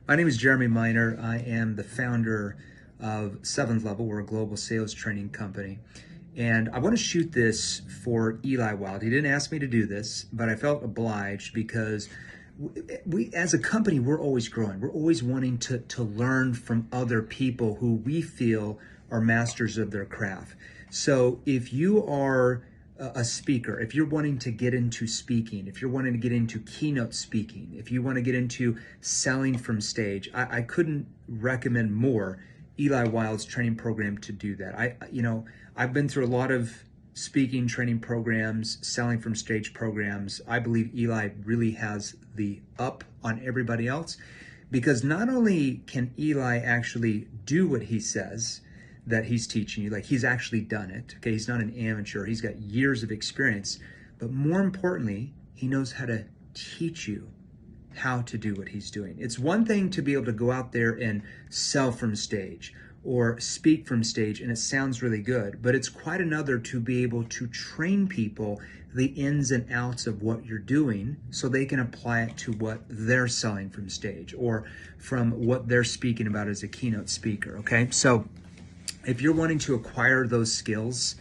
My name is Jeremy Miner. I am the founder of Seventh Level. We're a global sales training company. And I want to shoot this for Eli Wilde. He didn't ask me to do this, but I felt obliged because we as a company, we're always growing. We're always wanting to learn from other people who we feel are masters of their craft. So if you are a speaker, if you're wanting to get into speaking, if you're wanting to get into keynote speaking, if you want to get into selling from stage, I couldn't recommend more Eli Wilde's training program to do that. I've been through a lot of speaking training programs, selling from stage programs. I believe Eli really has the up on everybody else because not only can Eli actually do what he says that he's teaching you, like he's actually done it, okay? He's not an amateur, he's got years of experience, but more importantly, he knows how to teach you how to do what he's doing. It's one thing to be able to go out there and sell from stage or speak from stage and it sounds really good, but it's quite another to be able to train people the ins and outs of what you're doing so they can apply it to what they're selling from stage or from what they're speaking about as a keynote speaker, okay? So if you're wanting to acquire those skills,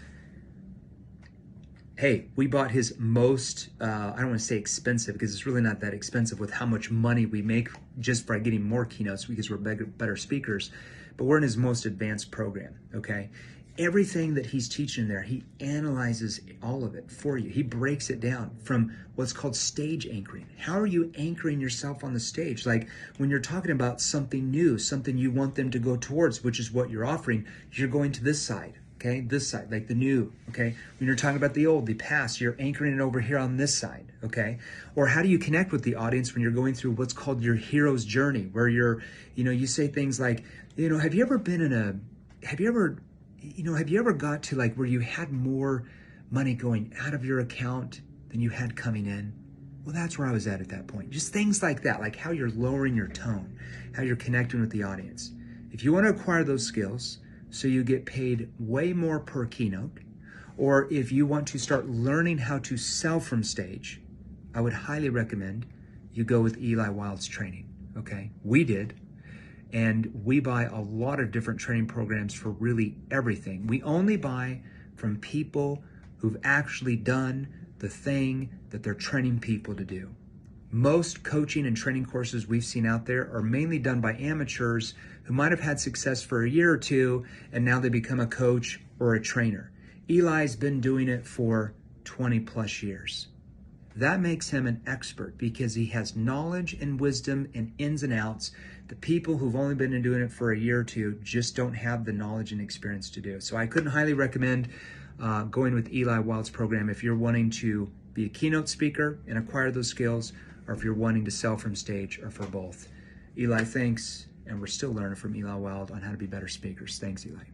hey, we bought his most, I don't want to say expensive because it's really not that expensive with how much money we make just by getting more keynotes because we're better speakers, but we're in his most advanced program, okay? Everything that he's teaching there, he analyzes all of it for you. He breaks it down from what's called stage anchoring. How are you anchoring yourself on the stage? Like when you're talking about something new, something you want them to go towards, which is what you're offering, you're going to this side, okay? This side, like the new, okay? When you're talking about the old, the past, you're anchoring it over here on this side, okay? Or how do you connect with the audience when you're going through what's called your hero's journey, where you say things like, have you ever got to like where you had more money going out of your account than you had coming in? Well, that's where I was at that point. Just things like that, like how you're lowering your tone, how you're connecting with the audience. If you want to acquire those skills so you get paid way more per keynote, or if you want to start learning how to sell from stage, I would highly recommend you go with Eli Wilde's training, okay? We did. And we buy a lot of different training programs for really everything. We only buy from people who've actually done the thing that they're training people to do. Most coaching and training courses we've seen out there are mainly done by amateurs who might have had success for a year or two, and now they become a coach or a trainer. Eli's been doing it for 20 plus years. That makes him an expert because he has knowledge and wisdom and ins and outs. The people who've only been doing it for a year or two just don't have the knowledge and experience to do. So I couldn't highly recommend going with Eli Wilde's program if you're wanting to be a keynote speaker and acquire those skills, or if you're wanting to sell from stage, or for both. Eli, thanks. And we're still learning from Eli Wilde on how to be better speakers. Thanks, Eli.